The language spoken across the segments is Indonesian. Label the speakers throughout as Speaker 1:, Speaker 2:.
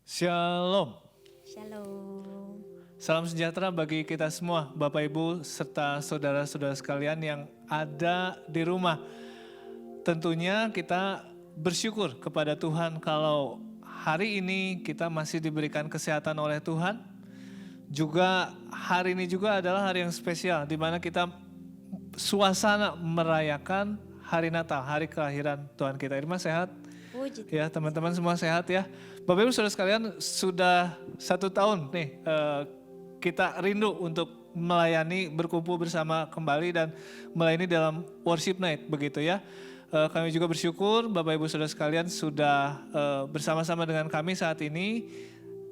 Speaker 1: Shalom.
Speaker 2: Shalom.
Speaker 1: Salam sejahtera bagi kita semua, Bapak Ibu serta saudara-saudara sekalian yang ada di rumah. Tentunya kita bersyukur kepada Tuhan kalau hari ini kita masih diberikan kesehatan oleh Tuhan. Juga hari ini juga adalah hari yang spesial di mana kita suasana merayakan hari Natal, hari kelahiran Tuhan kita. Irma sehat?
Speaker 2: Puji
Speaker 1: Ya, teman-teman semua sehat ya. Bapak Ibu saudara sekalian, sudah 1 tahun nih kita rindu untuk melayani, berkumpul bersama kembali dan melayani dalam worship night begitu ya. Kami juga bersyukur Bapak Ibu saudara sekalian sudah bersama-sama dengan kami saat ini.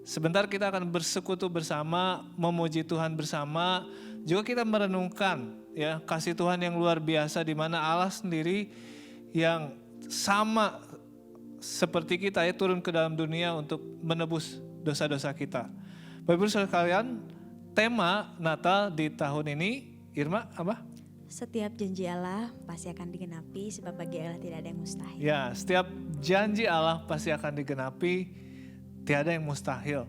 Speaker 1: Sebentar kita akan bersekutu bersama, memuji Tuhan bersama. Juga kita merenungkan ya kasih Tuhan yang luar biasa di mana Allah sendiri yang sama seperti kita ya turun ke dalam dunia untuk menebus dosa-dosa kita. Bapak Ibu saudara sekalian, tema Natal di tahun ini, Irma apa?
Speaker 2: Setiap janji Allah pasti akan digenapi sebab bagi Allah tidak ada yang mustahil.
Speaker 1: Ya, setiap janji Allah pasti akan digenapi. Tiada yang mustahil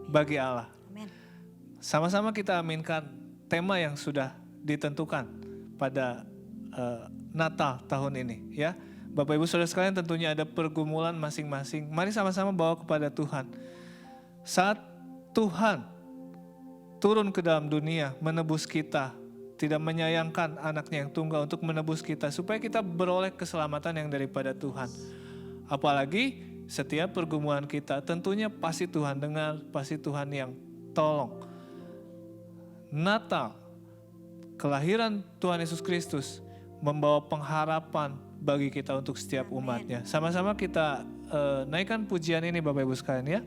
Speaker 1: bagi Allah.
Speaker 2: Amin.
Speaker 1: Sama-sama kita aminkan tema yang sudah ditentukan pada Natal tahun ini ya. Bapak Ibu saudara sekalian tentunya ada pergumulan masing-masing. Mari sama-sama bawa kepada Tuhan. Saat Tuhan turun ke dalam dunia menebus kita, tidak menyayangkan anaknya yang tunggal untuk menebus kita supaya kita beroleh keselamatan yang daripada Tuhan. Apalagi setiap pergumulan kita tentunya pasti Tuhan dengar, pasti Tuhan yang tolong. Natal, kelahiran Tuhan Yesus Kristus membawa pengharapan bagi kita untuk setiap umatnya. Sama-sama kita naikkan pujian ini Bapak Ibu sekalian ya.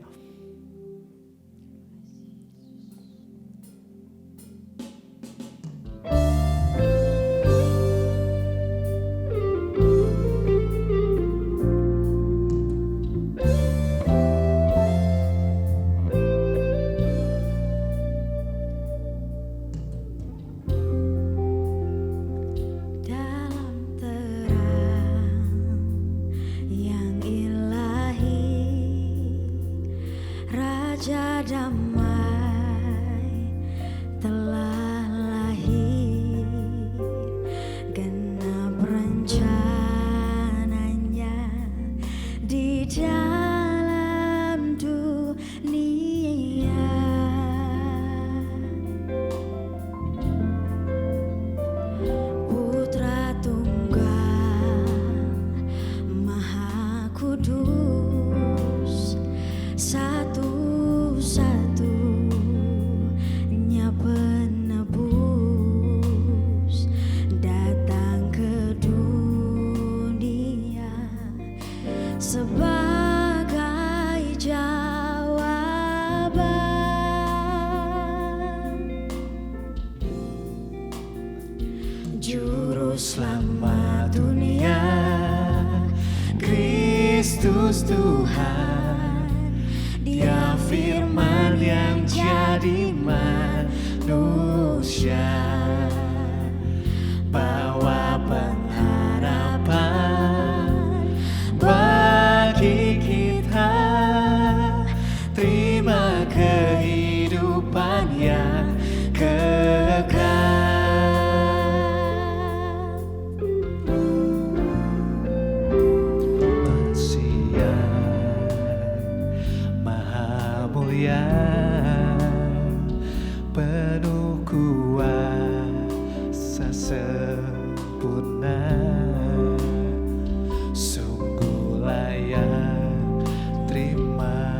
Speaker 3: Juru selamat dunia, Kristus Tuhan. Dia firman yang jadi manusia, bawa pengharapan bagi kita. Terima kehidupan yang kekal. Penuh kuasa sempurna, sungguh layak terima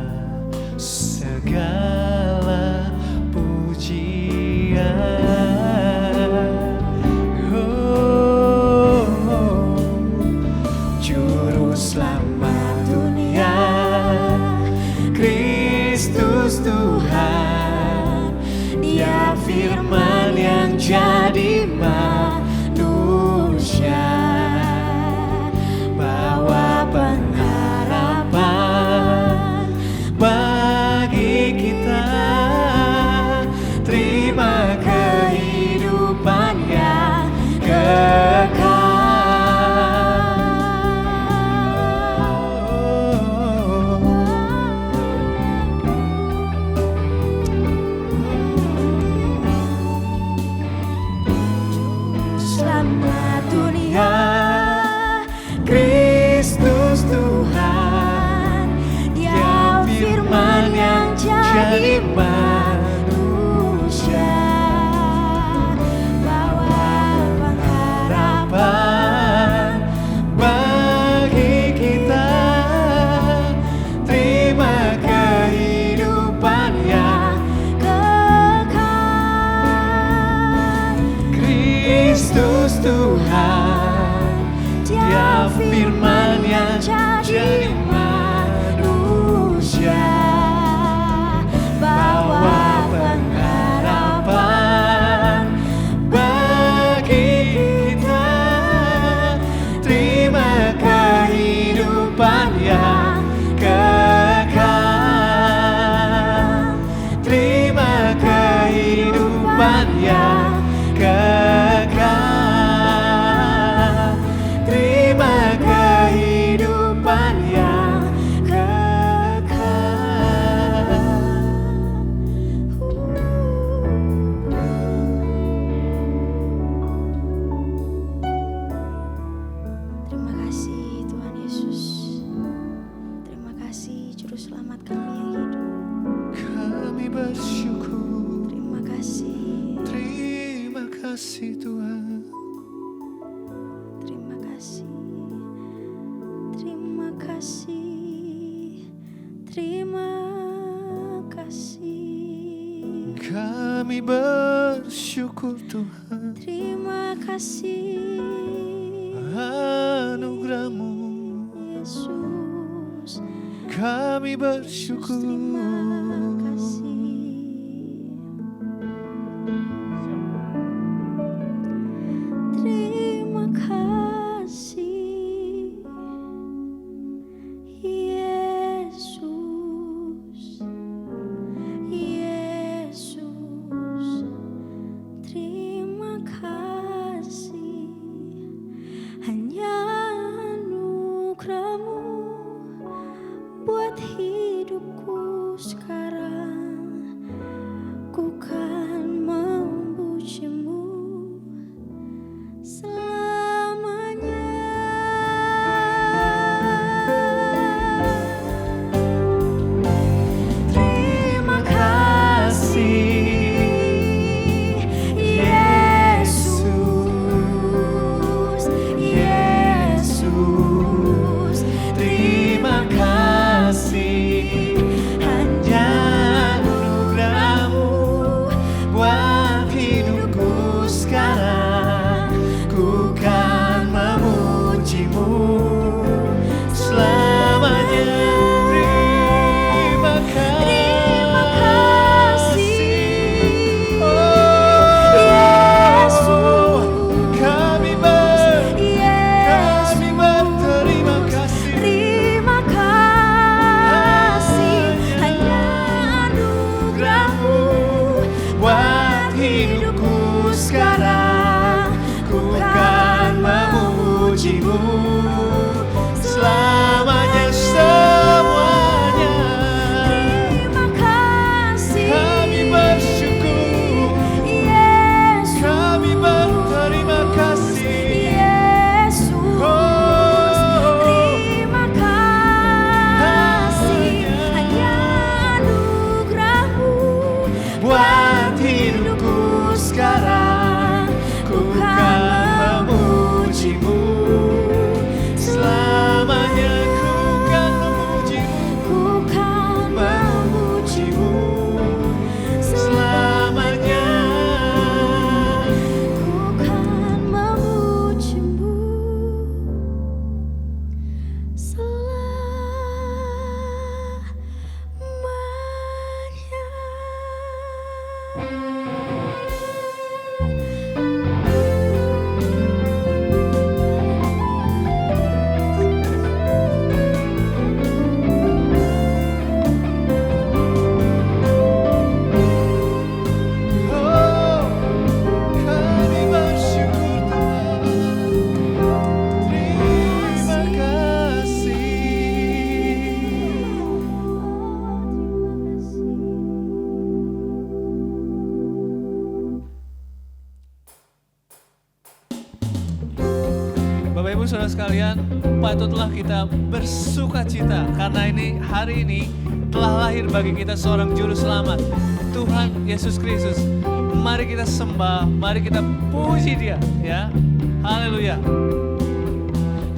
Speaker 3: segala pujian. Juru selamat dunia, Kristus Tuhan. Dia firman yang jadi manusia, bawa pengharapan bagi kita. Terima kehidupan yang kekal. manusia, bawa pengharapan bagi kita. Terima kehidupan yang kekal. Kristus Tuhan, Dia firman yang jadi manusia, bawa pengharapan bagi kita. Terima kehidupan yang kekal. Terima kehidupan yang kekal. Terima kehidupan yang
Speaker 2: Terima kasih Tuhan Yesus. Terima kasih Juru Selamat kami yang hidup.
Speaker 3: kami bersyukur.
Speaker 2: Terima kasih.
Speaker 3: Terima kasih Tuhan.
Speaker 2: Terima kasih. Terima kasih. Terima kasih.
Speaker 3: Kami bersyukur Tuhan,
Speaker 2: Terima kasih
Speaker 3: anugerah-Mu.
Speaker 2: Yesus.
Speaker 3: Kami bersyukur.
Speaker 2: Terima kasih. Terima kasih Yesus. Yesus. Terima kasih. Hanya anugerah-Mu buat hidupku sekarang. Ku kan memuji-Mu selamanya.
Speaker 3: Terima kasih Yesus. Yesus. Terima kasih. Hanya anugerah-Mu buat hidupku sekarang. Ku kan memuji-Mu selamanya. Terima kasih. Oh,
Speaker 2: Yesus.
Speaker 3: kami berterima kasih.
Speaker 2: Terima kasih. Hanya anugerah-Mu
Speaker 3: buat hidupku sekarang. Ku kan memuji-Mu selamanya. Semuanya
Speaker 2: Terima kasih.
Speaker 3: kami bersyukur.
Speaker 2: Yesus.
Speaker 3: Kami berterima kasih.
Speaker 2: Yesus. Terima kasih. Hanya anugerah-Mu
Speaker 3: Buat hidupku sekarang. Ku kan memuji-Mu selamanya. Ku kan memuji-Mu.
Speaker 2: Ku kan
Speaker 3: Memuji-Mu selamanya.
Speaker 2: Ku kan memuji-Mu
Speaker 3: Oh, kami bersyukur Tuhan. Terima kasih.
Speaker 1: Bapak Ibu Saudara sekalian, patutlah kita bersuka cita karena hari ini telah lahir bagi kita seorang juru selamat, Tuhan Yesus Kristus. Mari kita sembah, mari kita puji Dia, ya. Haleluya.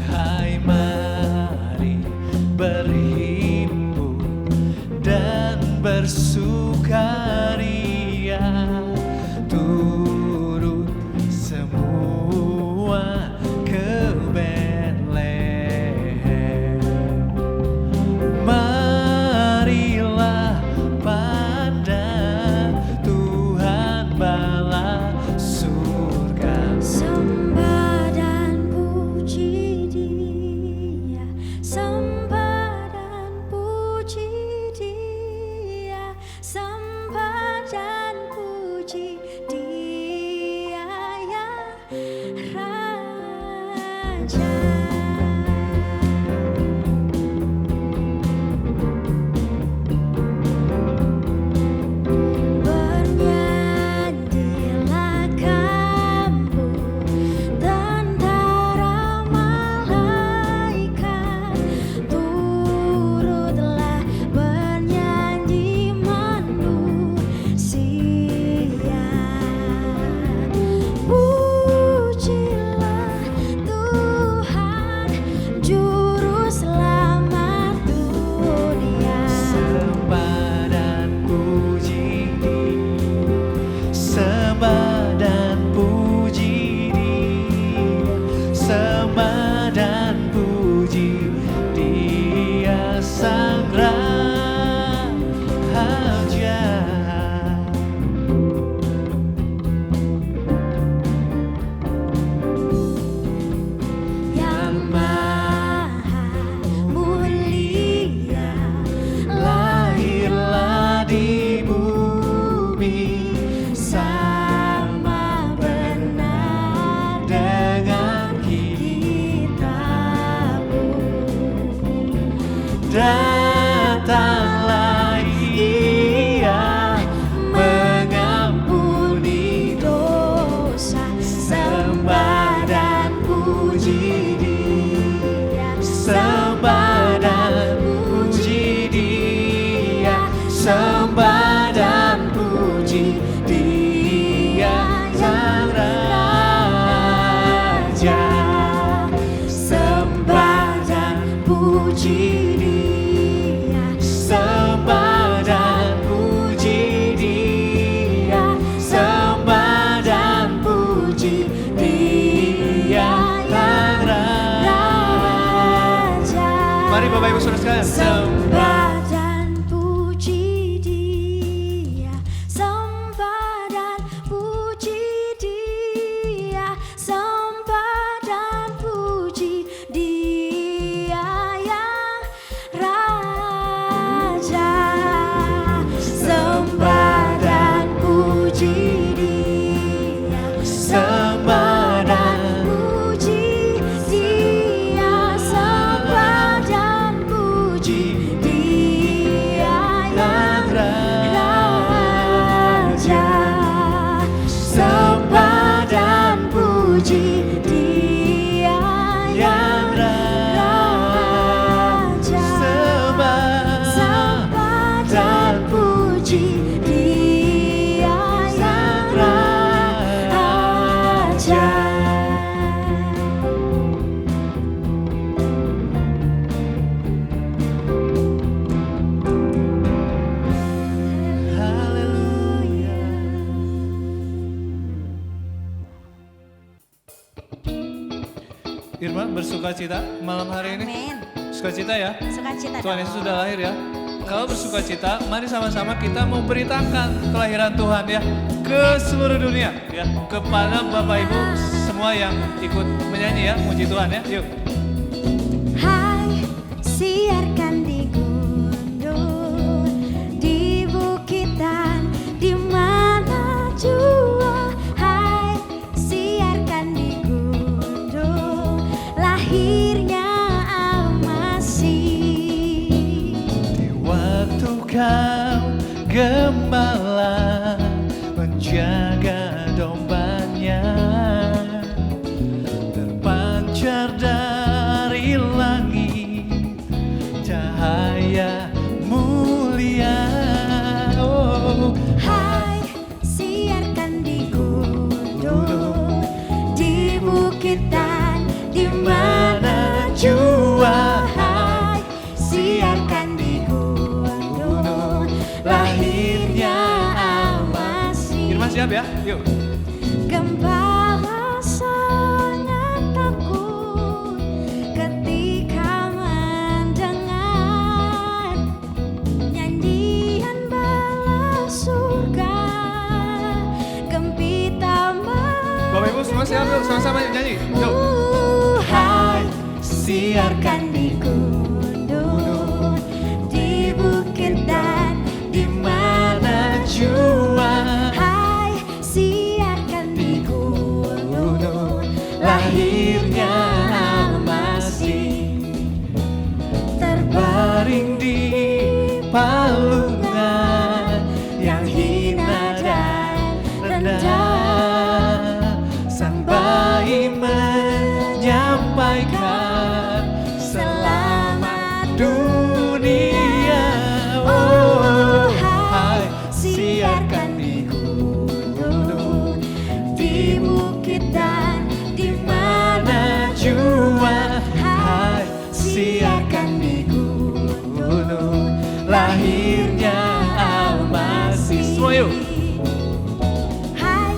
Speaker 3: Hai, mari berhimpun dan bersukaria, turut semua ke Betlehem. Marilah pandang Tuhan bala surga.
Speaker 2: Sembah dan puji Dia, sembah dan puji Dia, sembah dan puji Dia yang Raja. Bernyanyilah kamu, tentara malaikat, turutlah bernyanyi manusia. Pujilah Tuhan, Juru Selamat dunia.
Speaker 3: Sembah dan puji Dia, sembah dan puji Dia, sembah dan puji Dia Sang Raja.
Speaker 2: Yang Maha Mulia,
Speaker 3: Lahirlah di bumi sama benar dengan kitabmu. Datanglah Ia mengampuni
Speaker 2: dosa,
Speaker 3: sembah dan puji Dia, sembah dan puji Dia, sembah dan puji Dia Sang Raja. Sembah dan puji Dia, sembah dan puji Dia, sembah dan puji Dia Sang Raja.
Speaker 1: Mari Bapak Ibu Saudara sekalian,
Speaker 2: sembah dan puji Dia, sembah dan puji Dia, sembah dan puji Dia yang Raja. Sembah dan puji Dia,
Speaker 3: Sembah dan
Speaker 2: puji Dia, sembah dan puji Dia yang Raja. Sembah dan puji Dia yang Raja. Sembah dan puji Dia yang Raja.
Speaker 3: Haleluya.
Speaker 1: Irma bersukacita malam hari ini.
Speaker 4: Amin.
Speaker 1: Sukacita ya.
Speaker 4: Sukacita
Speaker 1: Tuhan
Speaker 4: dong.
Speaker 1: Yesus sudah lahir ya. Kalau bersukacita, mari sama-sama kita memberitakan kelahiran Tuhan ya ke seluruh dunia ya, kepada Bapak Ibu semua yang ikut menyanyi ya, muji Tuhan ya. Yuk.
Speaker 2: Hai, siarkan di gunung, di bukitan, di mana jua. Hai, siarkan di gunung, lahirnya Al-Masih.
Speaker 3: Di waktu kau gembala menjaga dombanya, terpancar dari langit cahaya mula
Speaker 1: siap ya? Yuk.
Speaker 2: Gembala sangat takut ketika mendengar nyanyian bala surga. Gembita
Speaker 1: Bapak Ibu semua siap yuk, sama-sama yuk nyanyi. Yuk.
Speaker 2: Hai, siarkan di gunung, di bukit dan
Speaker 3: Di mana jua
Speaker 2: hai, siarkan di gunung,
Speaker 3: lahirnya Al-Masih,
Speaker 2: terbaring
Speaker 3: baring di palungan yang hina dan rendah. Sang bayi menyampaikan selamat dunia. Oh, hai, siarkan di gunung, di bukit dan di mana jua. Hai, siarkan di gunung, lahirnya Al-Masih. Semua yuk.
Speaker 2: Hai,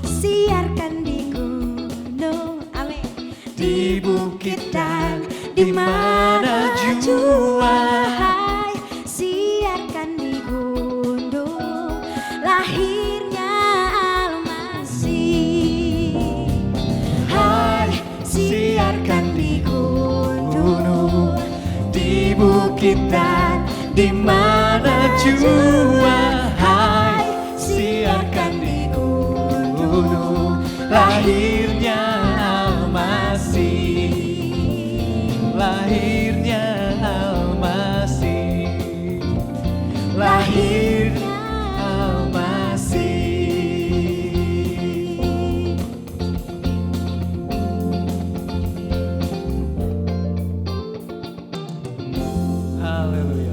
Speaker 2: siarkan di gunung, amin.
Speaker 3: Di bukit dan di mana jua.
Speaker 2: Hai, siarkan di gunung, lahirnya Al-Masih. Hai, siarkan di gunung,
Speaker 3: Di bukit dan di mana jua. Hai, siarkan di gunung, lahirnya Al-Masih, lahirnya Al-Masih, lahirnya Al-Masih.
Speaker 1: Haleluya.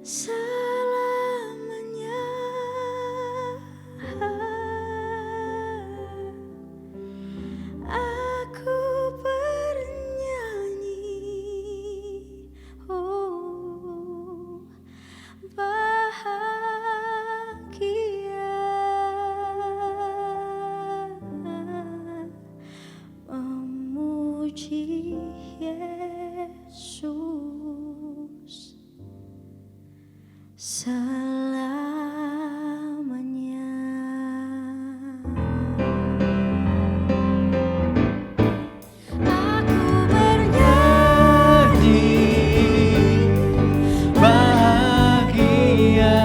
Speaker 2: selamanya. Aku bernyanyi, oh bahagia, memuji Yesus selamanya. Aku bernyanyi,
Speaker 3: bahagia,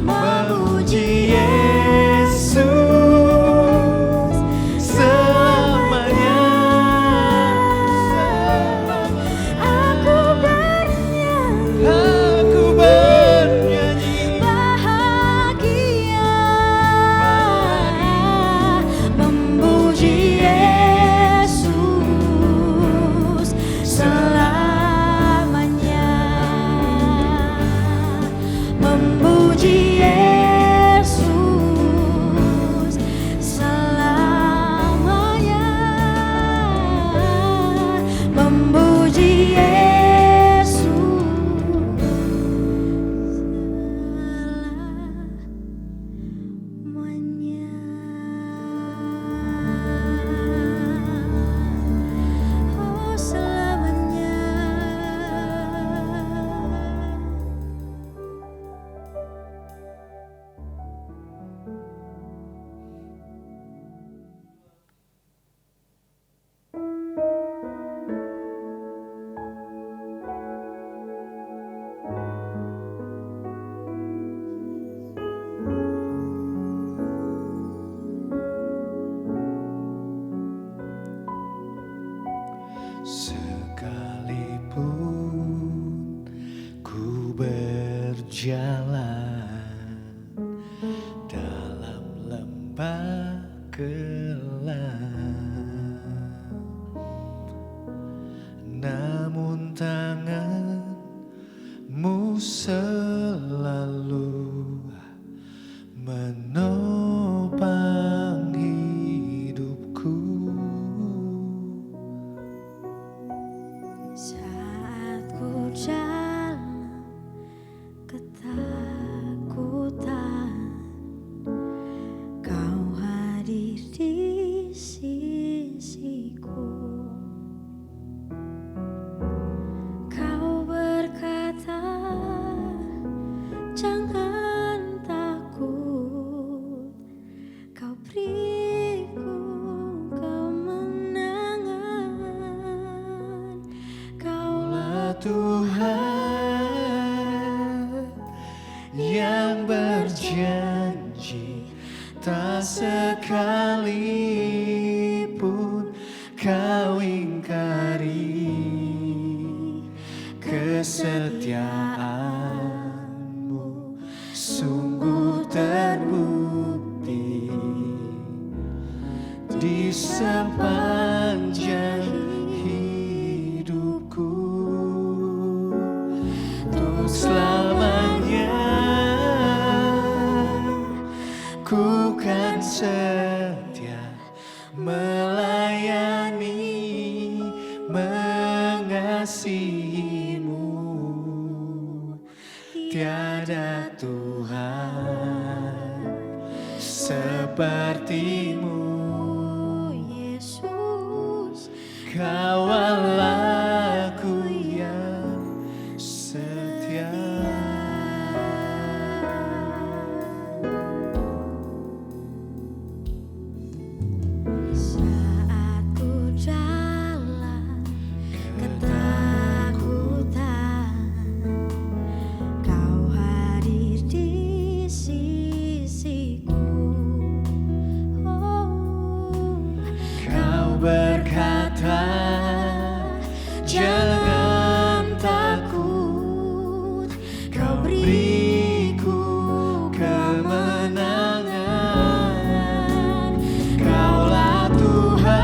Speaker 3: memuji Yesus selamanya.
Speaker 2: aku bernyanyi,
Speaker 3: Aku bernyanyi,
Speaker 2: bahagia, memuji Yesus selamanya, memuji Yesus selamanya, memuji Yesus selamanya, oh selamanya.
Speaker 3: sekalipun ku berjalan dalam lembah gelap, namun tangan-Mu selalu menopang hidupku.
Speaker 2: Saat ku dalam ketakutan, Kau hadir di sisiku. Kau berkata, jangan takut, Kau beriku kemenangan. Kaulah
Speaker 3: Tuhan yang berjanji, tak sekalipun Kau ingkari kesetiaan-Mu, sungguh terbukti di sepanjang hidupku. Untuk selamanya ku kan setia melayani, mengasihi-Mu. Tiada Tuhan seperti-Mu.
Speaker 2: Yesus,
Speaker 3: Kawal aku yang setia.
Speaker 2: saat ku dalam ketakutan, Kau hadir di sisiku. Oh,
Speaker 3: Kau berkata, jangan takut, Kau beriku kemenangan. Kaulah Tuhan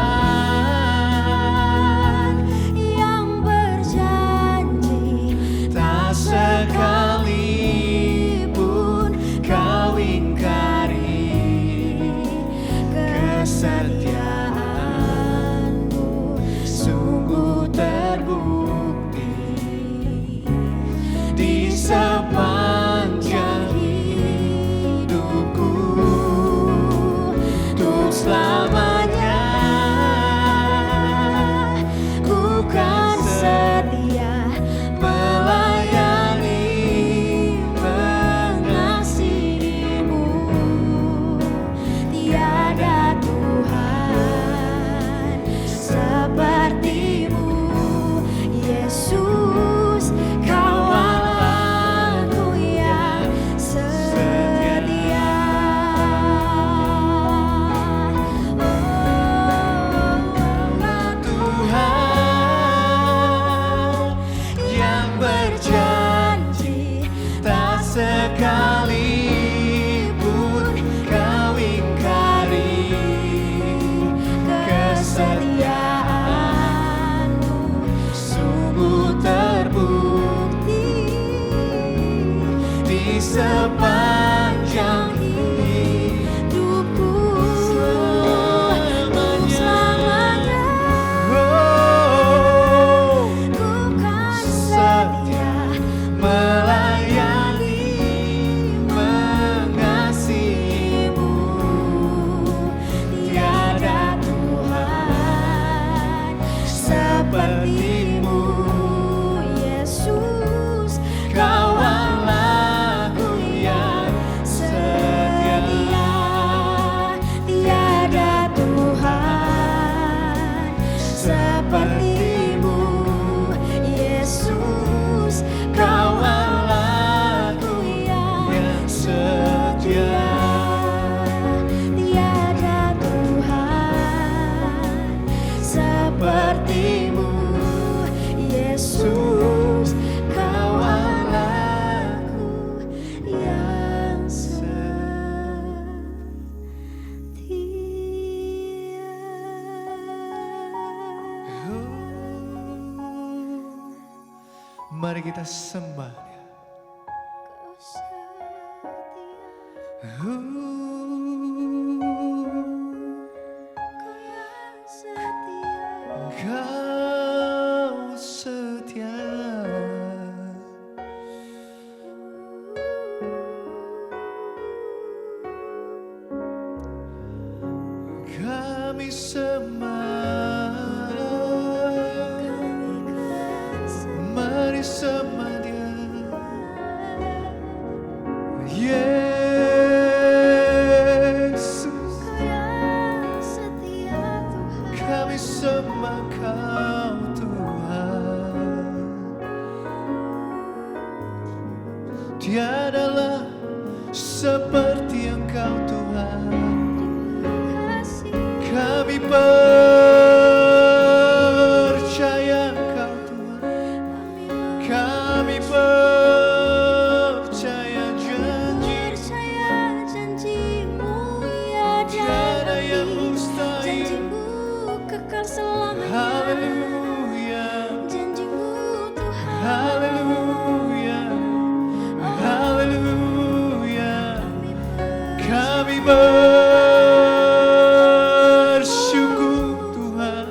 Speaker 2: yang berjanji,
Speaker 3: sepanjang hidupku selamanya.
Speaker 1: Oh,
Speaker 3: Ku kan setia melayani, mengasihimu. Tiada Tuhan sepertimu, Yesus. Kawan aku yang setia. Tiada Tuhan sepertimu, Yesus. Kawan aku yang setia. Tiada Tuhan sepertimu, Yesus. Kawan aku yang setia.
Speaker 1: mari kita sembah Dia.
Speaker 3: Kau setia.
Speaker 1: Oh,
Speaker 3: Kau yang setia.
Speaker 1: Kau setia. Kami sembah, mari sembah Dia. Yesus,
Speaker 3: Kau yang setia Tuhan.
Speaker 1: kami sembah Kau Tuhan. Tiadalah seperti Engkau Tuhan.
Speaker 3: Kasih
Speaker 1: Kami percaya Engkau Tuhan. Kami percaya janji.
Speaker 3: percaya janjimu, ya
Speaker 1: Tiada yang
Speaker 3: jadi.
Speaker 1: mustahil.
Speaker 3: Janjimu kekal selamanya.
Speaker 1: Haleluya,
Speaker 3: Janjimu Tuhan.
Speaker 1: haleluya, haleluya. Kami bersyukur Tuhan,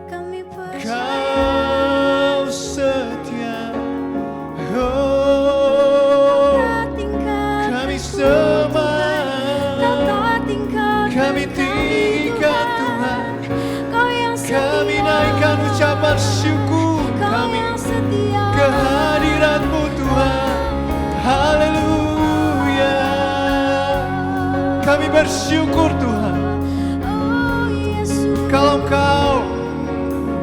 Speaker 3: Kami percaya
Speaker 1: Kau setia. Oh,
Speaker 3: tingkat
Speaker 1: kami sembah,
Speaker 3: Tata tingkat
Speaker 1: kami tinggikan Tuhan.
Speaker 3: Kau yang setia.
Speaker 1: Kami naikkan ucapan syukur
Speaker 3: Kau
Speaker 1: kami
Speaker 3: yang setia.
Speaker 1: kehadirat-Mu Tuhan. Haleluya. Kami bersyukur Tuhan.
Speaker 3: Oh Yesus.
Speaker 1: Kalau Engkau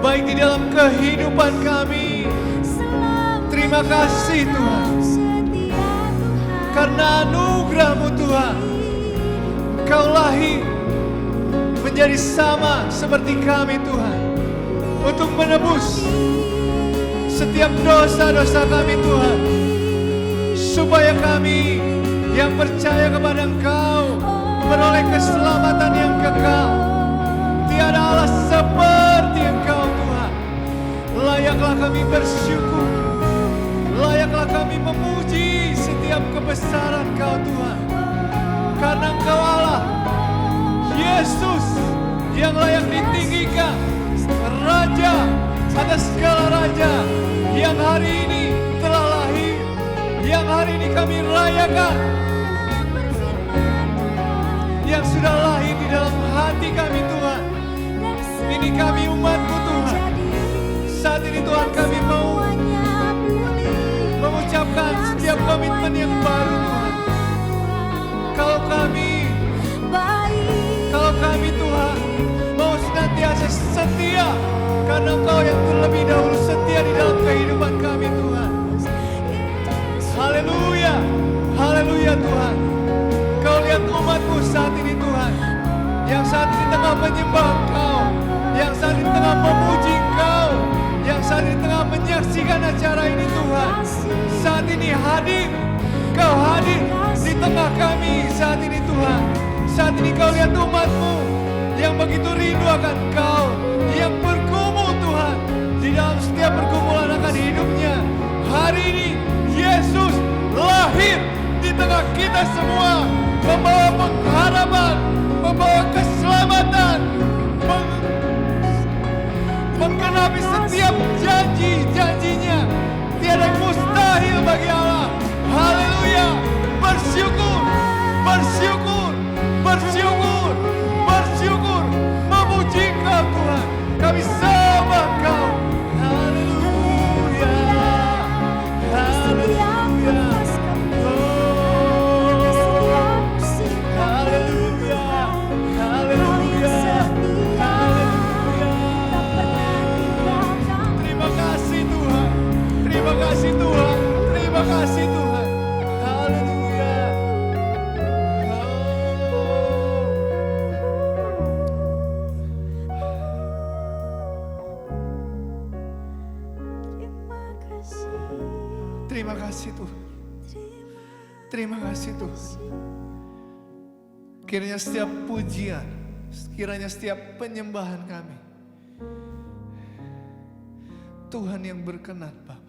Speaker 1: baik di dalam kehidupan kami.
Speaker 3: Selamat
Speaker 1: Terima kasih Tuhan.
Speaker 3: setia Tuhan.
Speaker 1: Karena anugerah-Mu Tuhan, Kau lahir menjadi sama seperti kami Tuhan. Untuk menebus setiap dosa-dosa kami Tuhan. Supaya kami yang percaya kepada Engkau beroleh keselamatan yang kekal. Tiada Allah seperti Engkau Tuhan. Layaklah kami bersyukur. Layaklah kami memuji setiap kebesaran Kau Tuhan. Karena Engkau Allah, Yesus yang layak ditinggikan, Raja atas segala raja yang hari ini telah lahir, yang hari ini kami rayakan, yang sudah lahir di dalam hati kami Tuhan. Ini kami umat-Mu Tuhan. Saat ini Tuhan kami mau mengucapkan setiap komitmen yang baru Tuhan. Kalau kami Tuhan mau senantiasa setia, karena Engkau yang terlebih dahulu setia di dalam kehidupan kami Tuhan. Haleluya, haleluya Tuhan. Kau lihat umat-Mu saat ini Tuhan, yang saat ini tengah menyembah Engkau, yang saat ini tengah memuji Engkau, yang saat ini tengah menyaksikan acara ini Tuhan. Saat ini hadir, Kau hadir di tengah kami saat ini Tuhan. Saat ini Kau lihat umat-Mu yang begitu rindu akan Kau, yang bergumul Tuhan di dalam setiap pergumulan akan hidupnya. Hari ini Yesus lahir lahir di tengah kita semua, membawa pengharapan, membawa keselamatan, menggenapi setiap janji-janjinya. Tiada yang mustahil bagi Allah. Haleluya. Bersyukur, bersyukur, bersyukur, bersyukur. Memuji Kau Tuhan. Kami sembah Kau. Haleluya. Haleluya. Haleluya. Haleluya. Haleluya. Terima kasih Tuhan. Terima kasih Tuhan. Terima kasih Tuhan. Haleluya. Terima kasih Tuhan. Terima kasih Tuhan. Kiranya setiap pujian, kiranya setiap penyembahan kami, Tuhan yang berkenan Bapa.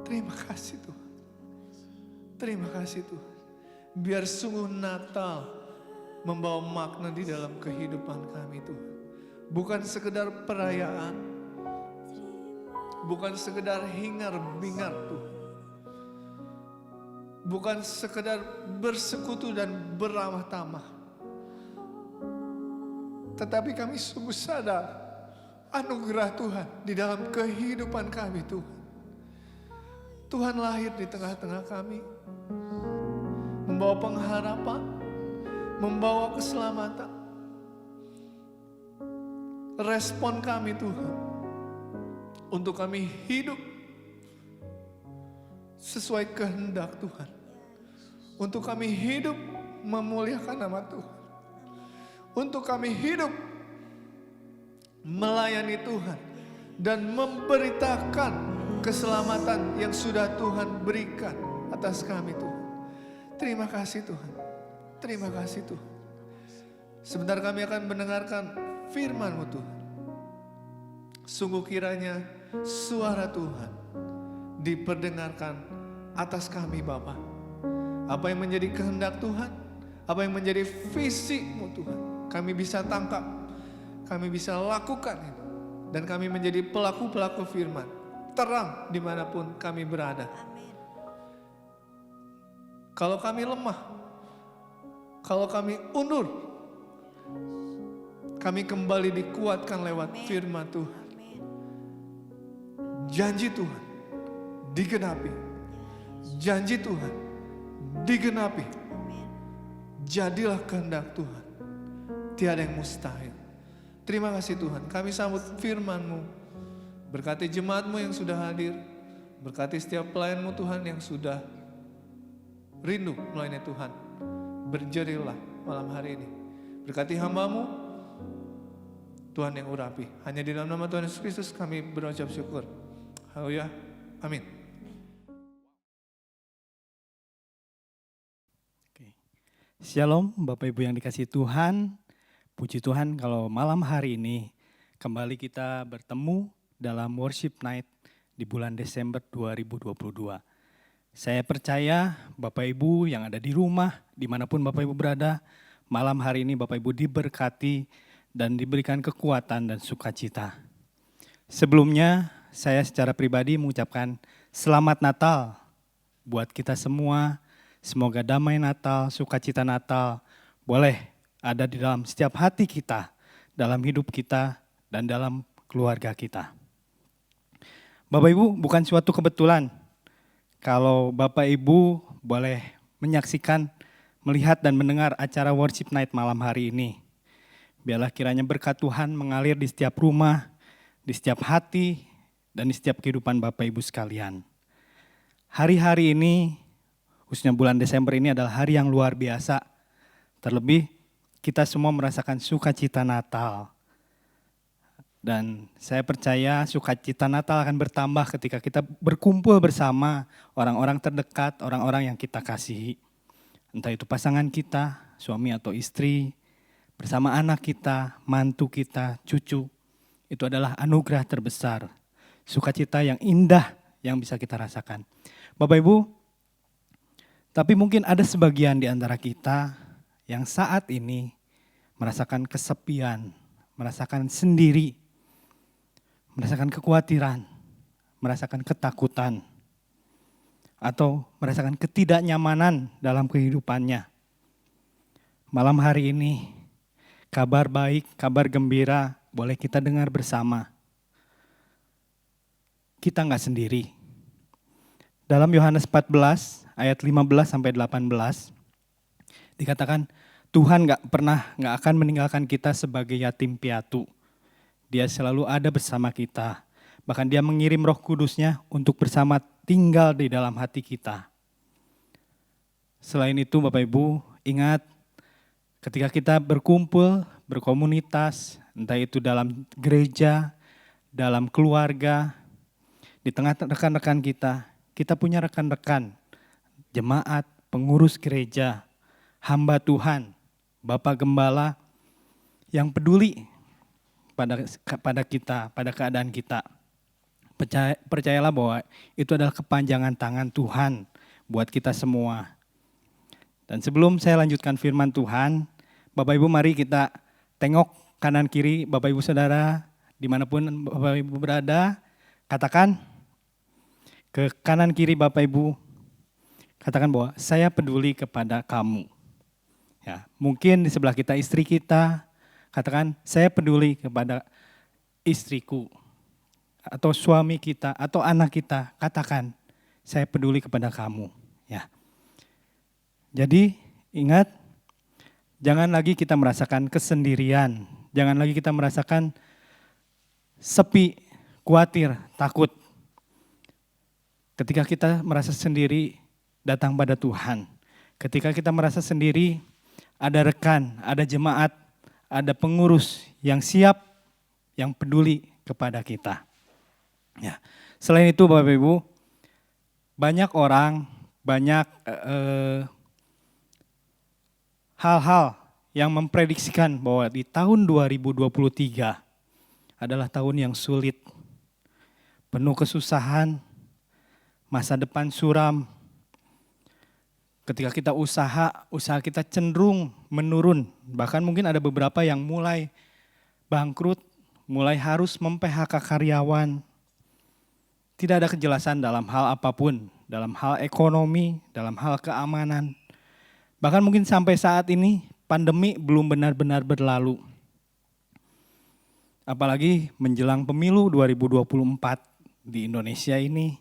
Speaker 1: Terima kasih Tuhan. Terima kasih Tuhan. Biar sungguh Natal membawa makna di dalam kehidupan kami Tuhan. Bukan sekedar perayaan, bukan sekedar hingar-bingar Tuhan. Bukan sekedar bersekutu dan beramah tamah. Tetapi kami sungguh sadar anugerah Tuhan di dalam kehidupan kami Tuhan. Tuhan lahir di tengah-tengah kami, membawa pengharapan, membawa keselamatan. Respon kami Tuhan, untuk kami hidup sesuai kehendak Tuhan. Untuk kami hidup memuliakan nama Tuhan. Untuk kami hidup melayani Tuhan dan memberitakan keselamatan yang sudah Tuhan berikan atas kami Tuhan. Terima kasih Tuhan. Terima kasih Tuhan. Sebentar kami akan mendengarkan firman-Mu Tuhan. Sungguh kiranya suara Tuhan diperdengarkan atas kami Bapa. Apa yang menjadi kehendak Tuhan, apa yang menjadi visi-Mu Tuhan, kami bisa tangkap, kami bisa lakukan itu. Dan kami menjadi pelaku-pelaku firman, terang dimanapun kami berada. Kalau kami lemah, kalau kami undur, kami kembali dikuatkan lewat firman Tuhan. Janji Tuhan digenapi. Janji Tuhan digenapi. Jadilah kehendak Tuhan. Tiada yang mustahil. Terima kasih Tuhan. Kami sambut firman-Mu. Berkati jemaat-Mu yang sudah hadir. Berkati setiap pelayan-Mu Tuhan yang sudah rindu melayani Tuhan. Berjerilah malam hari ini. Berkati hamba-Mu, Tuhan yang urapi. Hanya di dalam nama Tuhan Yesus Kristus kami berucap syukur. Haleluya. Amin.
Speaker 4: Shalom Bapak Ibu yang dikasihi Tuhan. Puji Tuhan kalau malam hari ini kembali kita bertemu dalam worship night di bulan Desember 2022. Saya percaya Bapak Ibu yang ada di rumah, dimanapun Bapak Ibu berada, malam hari ini Bapak Ibu diberkati dan diberikan kekuatan dan sukacita. Sebelumnya saya secara pribadi mengucapkan Selamat Natal buat kita semua. Semoga damai Natal, sukacita Natal boleh ada di dalam setiap hati kita, dalam hidup kita, dan dalam keluarga kita. Bapak Ibu, bukan suatu kebetulan kalau Bapak Ibu boleh menyaksikan, melihat dan mendengar acara worship night malam hari ini. Biarlah kiranya berkat Tuhan mengalir di setiap rumah, di setiap hati, dan di setiap kehidupan Bapak Ibu sekalian. Hari-hari ini, khususnya bulan Desember ini adalah hari yang luar biasa. Terlebih kita semua merasakan sukacita Natal. Dan saya percaya sukacita Natal akan bertambah ketika kita berkumpul bersama orang-orang terdekat, orang-orang yang kita kasihi. Entah itu pasangan kita, suami atau istri, bersama anak kita, mantu kita, cucu. Itu adalah anugerah terbesar. Sukacita yang indah yang bisa kita rasakan. Bapak Ibu, Tapi mungkin ada sebagian di antara kita yang saat ini merasakan kesepian, merasakan sendiri, merasakan kekhawatiran, merasakan ketakutan, atau merasakan ketidaknyamanan dalam kehidupannya. Malam hari ini, kabar baik, kabar gembira boleh kita dengar bersama. Kita nggak sendiri. Dalam Yohanes 14 ayat 15 sampai 18 dikatakan Tuhan nggak akan meninggalkan kita sebagai yatim piatu. Dia selalu ada bersama kita. Bahkan dia mengirim Roh Kudusnya untuk bersama tinggal di dalam hati kita. Selain itu Bapak Ibu, ingat ketika kita berkumpul, berkomunitas, entah itu dalam gereja, dalam keluarga, di tengah rekan-rekan kita punya rekan-rekan, jemaat, pengurus gereja, hamba Tuhan, Bapak Gembala yang peduli pada kita, pada keadaan kita. Percayalah bahwa itu adalah kepanjangan tangan Tuhan buat kita semua. Dan sebelum saya lanjutkan firman Tuhan, Bapak Ibu mari kita tengok kanan kiri Bapak Ibu Saudara, dimanapun Bapak Ibu berada, katakan ke kanan kiri Bapak Ibu, katakan bahwa saya peduli kepada kamu. Ya, mungkin di sebelah kita istri kita, katakan saya peduli kepada istriku. Atau suami kita, atau anak kita, katakan saya peduli kepada kamu. Ya. Jadi ingat, jangan lagi kita merasakan kesendirian, jangan lagi kita merasakan sepi, khawatir, takut. Ketika kita merasa sendiri, datang pada Tuhan. Ketika kita merasa sendiri, ada rekan, ada jemaat, ada pengurus yang siap, yang peduli kepada kita. Ya. Selain itu Bapak Ibu, banyak orang, banyak hal-hal yang memprediksikan bahwa di tahun 2023 adalah tahun yang sulit, penuh kesusahan, masa depan suram. Ketika kita usaha kita cenderung menurun. Bahkan mungkin ada beberapa yang mulai bangkrut, mulai harus mem-PHK karyawan. Tidak ada kejelasan dalam hal apapun, dalam hal ekonomi, dalam hal keamanan. Bahkan mungkin sampai saat ini pandemi belum benar-benar berlalu. Apalagi menjelang pemilu 2024 di Indonesia ini,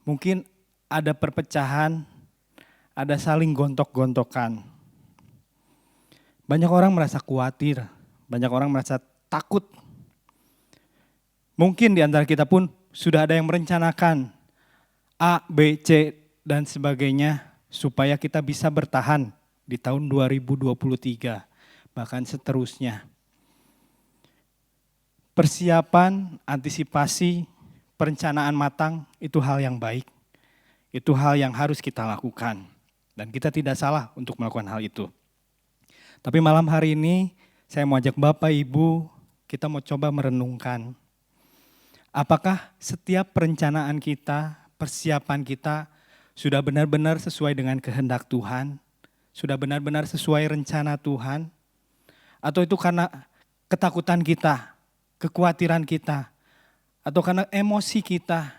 Speaker 4: mungkin ada perpecahan, ada saling gontok-gontokan. Banyak orang merasa khawatir, banyak orang merasa takut. Mungkin di antara kita pun sudah ada yang merencanakan A, B, C, dan sebagainya supaya kita bisa bertahan di tahun 2023, bahkan seterusnya. Persiapan, antisipasi, perencanaan matang itu hal yang baik. Itu hal yang harus kita lakukan. Dan kita tidak salah untuk melakukan hal itu. Tapi malam hari ini saya mau ajak Bapak Ibu, kita mau coba merenungkan. Apakah setiap perencanaan kita, persiapan kita sudah benar-benar sesuai dengan kehendak Tuhan? Sudah benar-benar sesuai rencana Tuhan? Atau itu karena ketakutan kita, kekhawatiran kita, atau karena emosi kita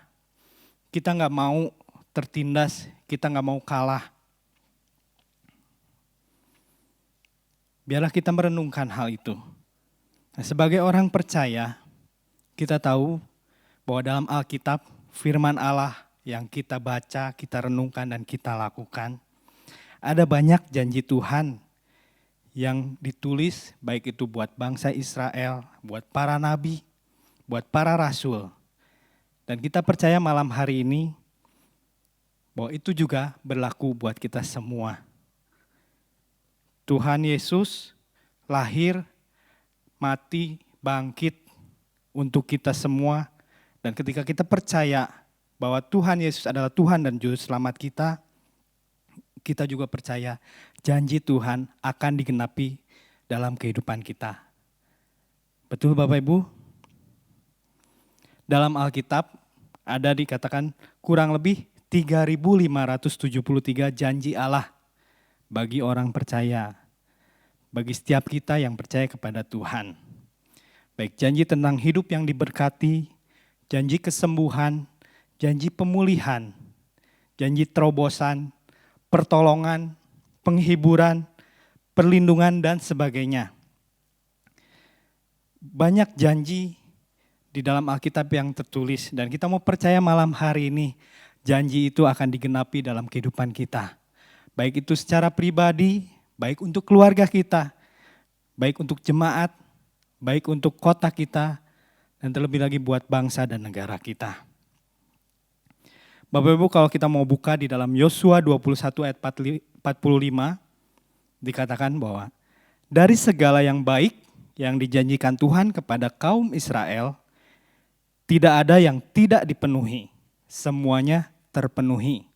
Speaker 4: nggak mau tertindas, kita nggak mau kalah. Biarlah kita merenungkan hal itu. Nah, sebagai orang percaya, kita tahu bahwa dalam Alkitab, firman Allah yang kita baca, kita renungkan dan kita lakukan, ada banyak janji Tuhan yang ditulis, baik itu buat bangsa Israel, buat para nabi, buat para rasul. Dan kita percaya malam hari ini bahwa itu juga berlaku buat kita semua. Tuhan Yesus lahir, mati, bangkit untuk kita semua. Dan ketika kita percaya bahwa Tuhan Yesus adalah Tuhan dan Juru Selamat kita, kita juga percaya janji Tuhan akan digenapi dalam kehidupan kita. Betul Bapak Ibu? Dalam Alkitab ada dikatakan kurang lebih 3.573 janji Allah bagi orang percaya, bagi setiap kita yang percaya kepada Tuhan. Baik janji tentang hidup yang diberkati, janji kesembuhan, janji pemulihan, janji terobosan, pertolongan, penghiburan, perlindungan, dan sebagainya. Banyak janji di dalam Alkitab yang tertulis, dan kita mau percaya malam hari ini janji itu akan digenapi dalam kehidupan kita. Baik itu secara pribadi, baik untuk keluarga kita, baik untuk jemaat, baik untuk kota kita, dan terlebih lagi buat bangsa dan negara kita. Bapak Ibu, kalau kita mau buka di dalam Yosua 21 ayat 45, dikatakan bahwa dari segala yang baik yang dijanjikan Tuhan kepada kaum Israel, tidak ada yang tidak dipenuhi, semuanya terpenuhi.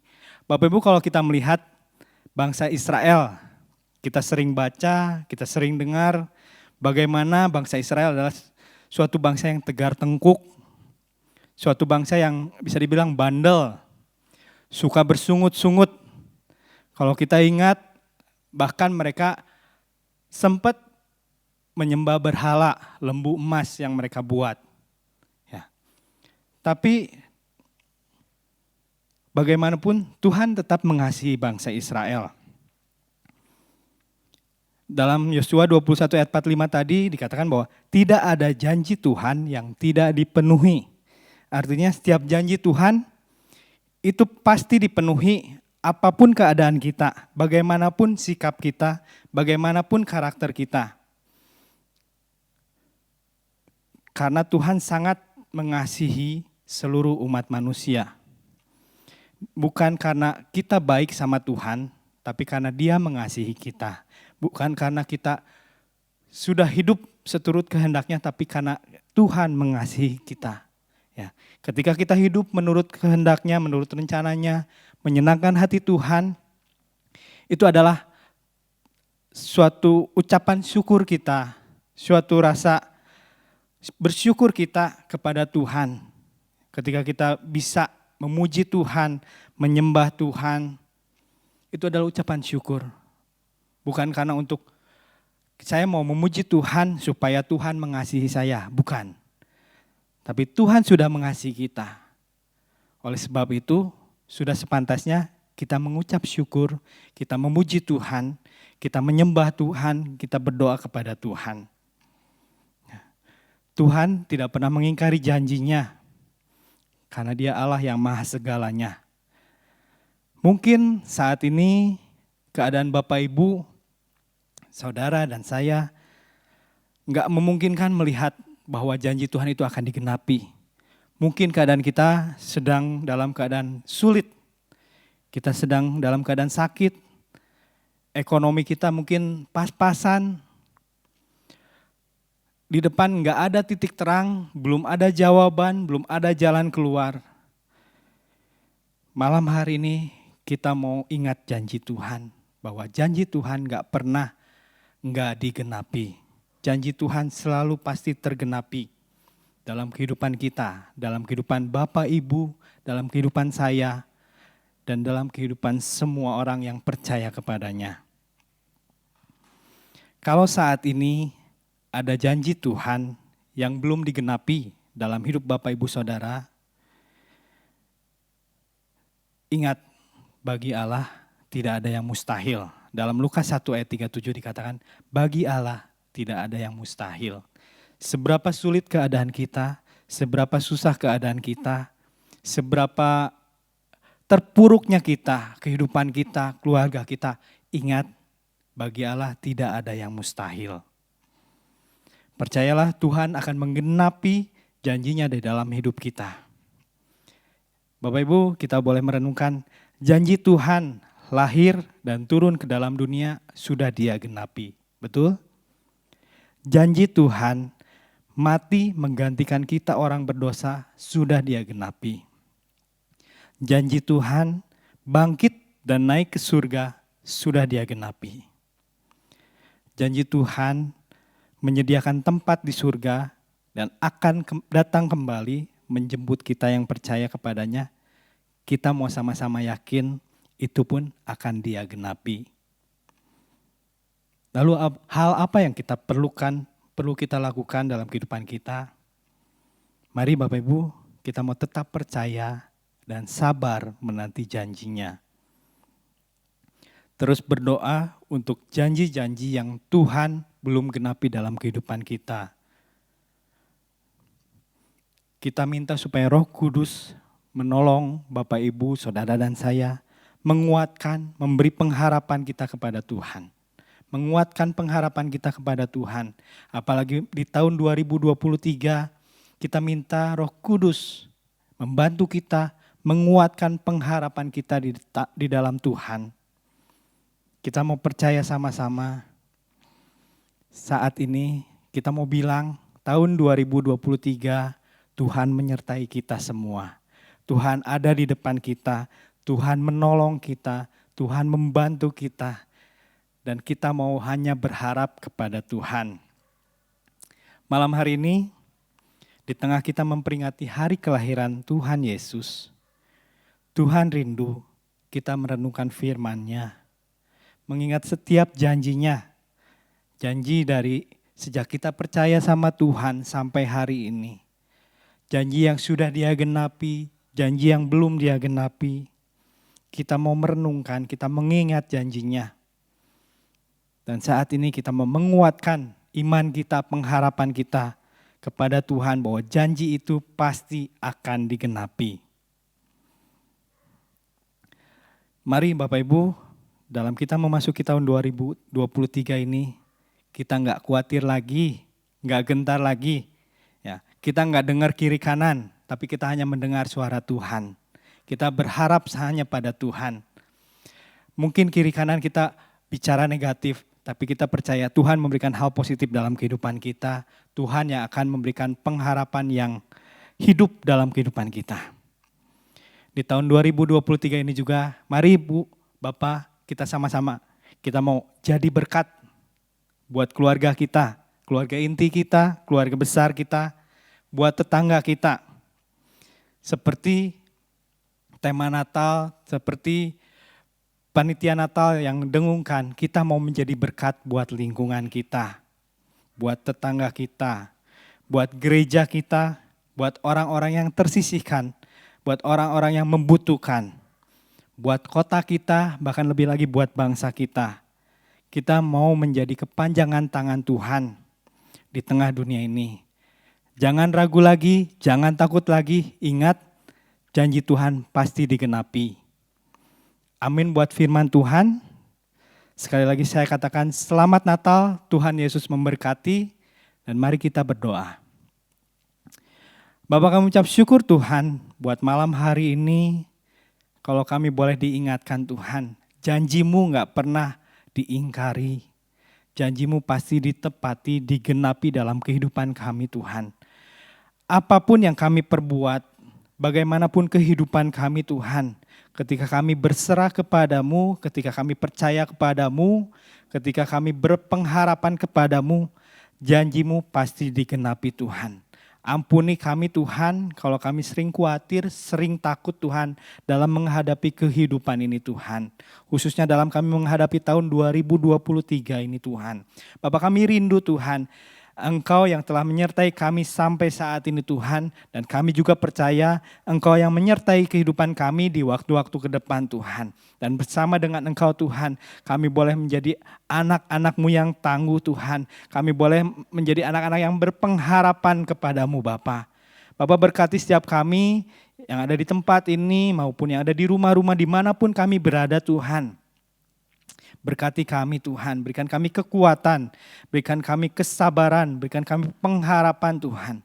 Speaker 4: Bapak Ibu, kalau kita melihat bangsa Israel, kita sering baca, kita sering dengar bagaimana bangsa Israel adalah suatu bangsa yang tegar tengkuk, suatu bangsa yang bisa dibilang bandel, suka bersungut-sungut. Kalau kita ingat, bahkan mereka sempat menyembah berhala lembu emas yang mereka buat. Tapi bagaimanapun Tuhan tetap mengasihi bangsa Israel. Dalam Yosua 21 ayat 45 tadi dikatakan bahwa tidak ada janji Tuhan yang tidak dipenuhi. Artinya setiap janji Tuhan itu pasti dipenuhi apapun keadaan kita, bagaimanapun sikap kita, bagaimanapun karakter kita. Karena Tuhan sangat mengasihi seluruh umat manusia. Bukan karena kita baik sama Tuhan, tapi karena Dia mengasihi kita. Bukan karena kita sudah hidup seturut kehendaknya, tapi karena Tuhan mengasihi kita. Ya, ketika kita hidup menurut kehendaknya, menurut rencananya, menyenangkan hati Tuhan, itu adalah suatu ucapan syukur kita, suatu rasa bersyukur kita kepada Tuhan. Ketika kita bisa memuji Tuhan, menyembah Tuhan, itu adalah ucapan syukur. Bukan karena untuk saya mau memuji Tuhan supaya Tuhan mengasihi saya, bukan. Tapi Tuhan sudah mengasihi kita. Oleh sebab itu, sudah sepantasnya kita mengucap syukur, kita memuji Tuhan, kita menyembah Tuhan, kita berdoa kepada Tuhan. Tuhan tidak pernah mengingkari janjinya, karena Dia Allah yang maha segalanya. Mungkin saat ini keadaan Bapak Ibu, saudara dan saya enggak memungkinkan melihat bahwa janji Tuhan itu akan digenapi. Mungkin keadaan kita sedang dalam keadaan sulit. Kita sedang dalam keadaan sakit. Ekonomi kita mungkin pas-pasan. Di depan enggak ada titik terang, belum ada jawaban, belum ada jalan keluar. Malam hari ini kita mau ingat janji Tuhan. Bahwa janji Tuhan enggak pernah enggak digenapi. Janji Tuhan selalu pasti tergenapi dalam kehidupan kita, dalam kehidupan Bapak Ibu, dalam kehidupan saya, dan dalam kehidupan semua orang yang percaya kepadanya. Kalau saat ini ada janji Tuhan yang belum digenapi dalam hidup Bapak Ibu Saudara, ingat, bagi Allah tidak ada yang mustahil. Dalam Lukas 1 ayat 37 dikatakan, bagi Allah tidak ada yang mustahil. Seberapa sulit keadaan kita, seberapa susah keadaan kita, seberapa terpuruknya kita, kehidupan kita, keluarga kita, ingat, bagi Allah tidak ada yang mustahil. Percayalah Tuhan akan menggenapi janjinya di dalam hidup kita. Bapak Ibu, kita boleh merenungkan janji Tuhan lahir dan turun ke dalam dunia sudah Dia genapi. Betul? Janji Tuhan mati menggantikan kita orang berdosa sudah Dia genapi. Janji Tuhan bangkit dan naik ke surga sudah Dia genapi. Janji Tuhan menyediakan tempat di surga dan akan datang kembali menjemput kita yang percaya kepadanya. kita mau sama-sama yakin itu pun akan Dia genapi. Lalu hal apa yang kita perlu kita lakukan dalam kehidupan kita? Mari Bapak Ibu, kita mau tetap percaya dan sabar menanti janjinya. Terus berdoa untuk janji-janji yang Tuhan belum genapi dalam kehidupan kita. Kita minta supaya Roh Kudus menolong Bapak Ibu, Saudara dan saya, menguatkan, memberi pengharapan kita kepada Tuhan. Menguatkan pengharapan kita kepada Tuhan. Apalagi di tahun 2023, kita minta Roh Kudus membantu kita, menguatkan pengharapan kita di dalam Tuhan. Kita mau percaya sama-sama, saat ini kita mau bilang tahun 2023 Tuhan menyertai kita semua. Tuhan ada di depan kita, Tuhan menolong kita, Tuhan membantu kita. Dan kita mau hanya berharap kepada Tuhan. Malam hari ini, di tengah kita memperingati hari kelahiran Tuhan Yesus, Tuhan rindu kita merenungkan firman-Nya, mengingat setiap janjinya, janji dari sejak kita percaya sama Tuhan sampai hari ini, janji yang sudah Dia genapi, janji yang belum Dia genapi, kita mau merenungkan, kita mengingat janjinya. Dan saat ini kita mau menguatkan iman kita, pengharapan kita kepada Tuhan bahwa janji itu pasti akan digenapi. Mari Bapak Ibu, dalam kita memasuki tahun 2023 ini, kita nggak khawatir lagi, nggak gentar lagi. Ya, kita nggak dengar kiri kanan, tapi kita hanya mendengar suara Tuhan. Kita berharap hanya pada Tuhan. Mungkin kiri kanan kita bicara negatif, tapi kita percaya Tuhan memberikan hal positif dalam kehidupan kita. Tuhan yang akan memberikan pengharapan yang hidup dalam kehidupan kita. Di tahun 2023 ini juga, mari Bu, Bapak, kita sama-sama. Kita mau jadi berkat buat keluarga kita, keluarga inti kita, keluarga besar kita, buat tetangga kita. Seperti tema Natal, seperti panitia Natal yang dengungkan, kita mau menjadi berkat buat lingkungan kita, buat tetangga kita, buat gereja kita, buat orang-orang yang tersisihkan, buat orang-orang yang membutuhkan, buat kota kita, bahkan lebih lagi buat bangsa kita. Kita mau menjadi kepanjangan tangan Tuhan di tengah dunia ini. Jangan ragu lagi, jangan takut lagi, ingat janji Tuhan pasti digenapi. Amin buat firman Tuhan. Sekali lagi saya katakan selamat Natal, Tuhan Yesus memberkati, dan mari kita berdoa. Bapak, kami ucap syukur Tuhan buat malam hari ini. Kalau kami boleh diingatkan Tuhan, janji-Mu gak pernah diingkari. Janji-Mu pasti ditepati, digenapi dalam kehidupan kami Tuhan. Apapun yang kami perbuat, bagaimanapun kehidupan kami Tuhan, ketika kami berserah kepadamu, ketika kami percaya kepadamu, ketika kami berpengharapan kepadamu, janji-Mu pasti digenapi Tuhan. Ampuni kami Tuhan kalau kami sering khawatir, sering takut Tuhan dalam menghadapi kehidupan ini Tuhan. Khususnya dalam kami menghadapi tahun 2023 ini Tuhan. Bapak, kami rindu Tuhan, Engkau yang telah menyertai kami sampai saat ini Tuhan. Dan kami juga percaya Engkau yang menyertai kehidupan kami di waktu-waktu ke depan Tuhan. Dan bersama dengan Engkau Tuhan, kami boleh menjadi anak-anak-Mu yang tangguh Tuhan. Kami boleh menjadi anak-anak yang berpengharapan kepadamu Bapa. Bapa, berkati setiap kami yang ada di tempat ini maupun yang ada di rumah-rumah dimanapun kami berada Tuhan. Berkati kami Tuhan, berikan kami kekuatan, berikan kami kesabaran, berikan kami pengharapan Tuhan.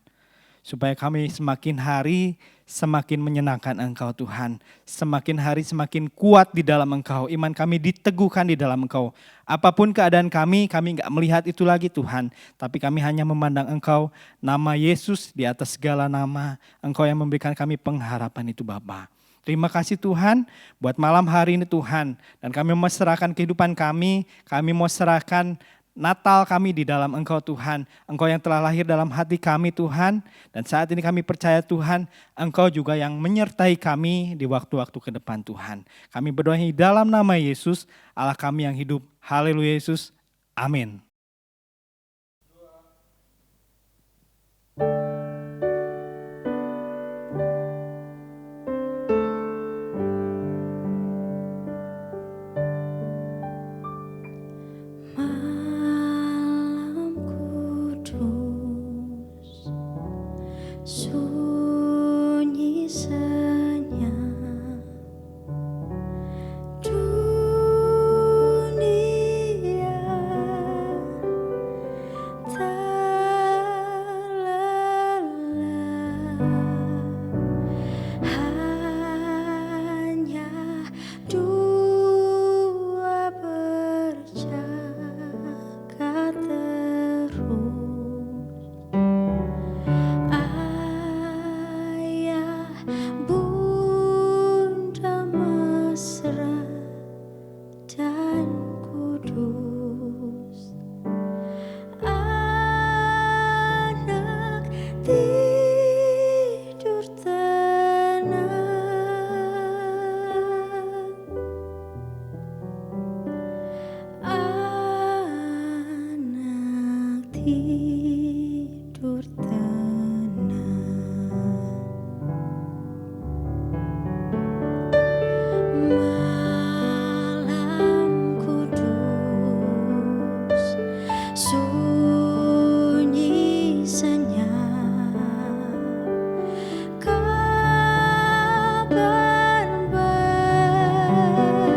Speaker 4: Supaya kami semakin hari semakin menyenangkan Engkau Tuhan. Semakin hari semakin kuat di dalam Engkau, iman kami diteguhkan di dalam Engkau. Apapun keadaan kami gak melihat itu lagi Tuhan. Tapi kami hanya memandang Engkau, nama Yesus di atas segala nama. Engkau yang memberikan kami pengharapan itu Bapa. Terima kasih Tuhan buat malam hari ini Tuhan. Dan kami mau serahkan kehidupan kami mau serahkan Natal kami di dalam Engkau Tuhan. Engkau yang telah lahir dalam hati kami Tuhan. Dan saat ini kami percaya Tuhan, Engkau juga yang menyertai kami di waktu-waktu ke depan Tuhan. Kami berdoa di dalam nama Yesus, Allah kami yang hidup. Haleluya Yesus. Amin.
Speaker 2: Malam kudus, sunyi senyap, dunia terlelap, hanya dua berjaga terus. Ayah, Bunda mesra dan kudus. Anak tidur tenang. Anak tidur tenang. Malam kudus, sunyi senyap, kabar baik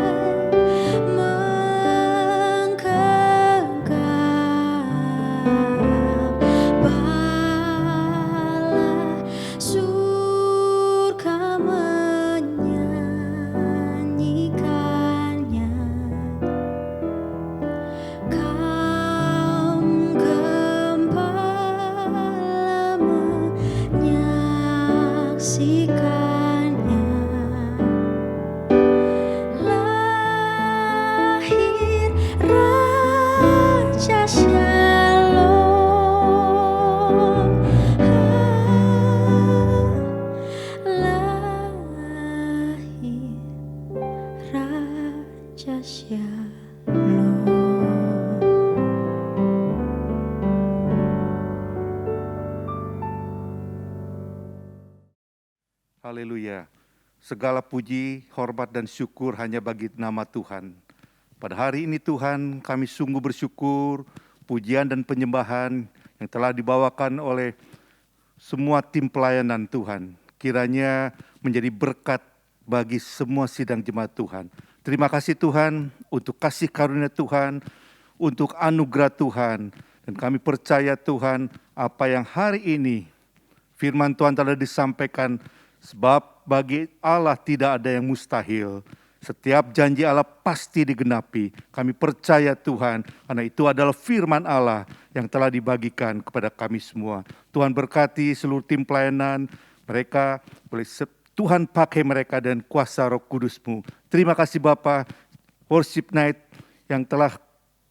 Speaker 2: menggenggam, bala surga menyanyikannya. Kaum gembala menyaksikannya. Lahir Raja Shalom. Lahir Raja Shalom.
Speaker 5: Haleluya. Segala puji, hormat dan syukur hanya bagi nama Tuhan. Pada hari ini Tuhan, kami sungguh bersyukur pujian dan penyembahan yang telah dibawakan oleh semua tim pelayanan Tuhan. Kiranya menjadi berkat bagi semua sidang jemaat Tuhan. Terima kasih Tuhan untuk kasih karunia Tuhan, untuk anugerah Tuhan. Dan kami percaya Tuhan apa yang hari ini firman Tuhan telah disampaikan, sebab bagi Allah tidak ada yang mustahil. Setiap janji Allah pasti digenapi. Kami percaya Tuhan, karena itu adalah firman Allah yang telah dibagikan kepada kami semua. Tuhan berkati seluruh tim pelayanan, mereka boleh Tuhan pakai mereka dan kuasa Roh Kudus-Mu. Terima kasih Bapa, worship night yang telah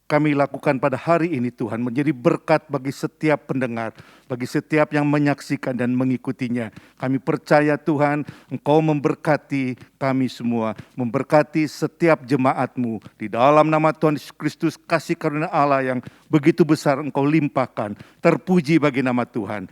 Speaker 5: kami lakukan pada hari ini Tuhan, menjadi berkat bagi setiap pendengar, bagi setiap yang menyaksikan dan mengikutinya. Kami percaya Tuhan, Engkau memberkati kami semua, memberkati setiap jemaat-Mu. Di dalam nama Tuhan Yesus Kristus, kasih karunia Allah yang begitu besar Engkau limpahkan. Terpuji bagi nama Tuhan.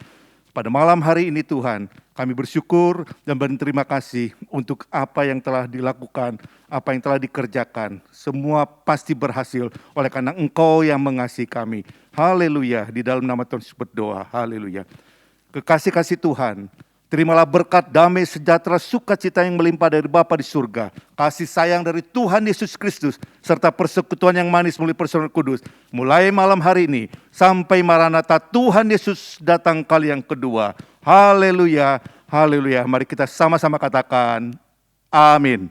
Speaker 5: Pada malam hari ini Tuhan, kami bersyukur dan berterima kasih untuk apa yang telah dilakukan, apa yang telah dikerjakan. Semua pasti berhasil oleh karena Engkau yang mengasihi kami. Haleluya, di dalam nama Tuhan Yesus berdoa. Haleluya. Kekasih-kasih Tuhan, terimalah berkat, damai, sejahtera, sukacita yang melimpah dari Bapa di surga, kasih sayang dari Tuhan Yesus Kristus, serta persekutuan yang manis melalui persekutuan kudus, mulai malam hari ini, sampai Maranatha Tuhan Yesus datang kali yang kedua. Haleluya, haleluya. Mari kita sama-sama katakan, amin.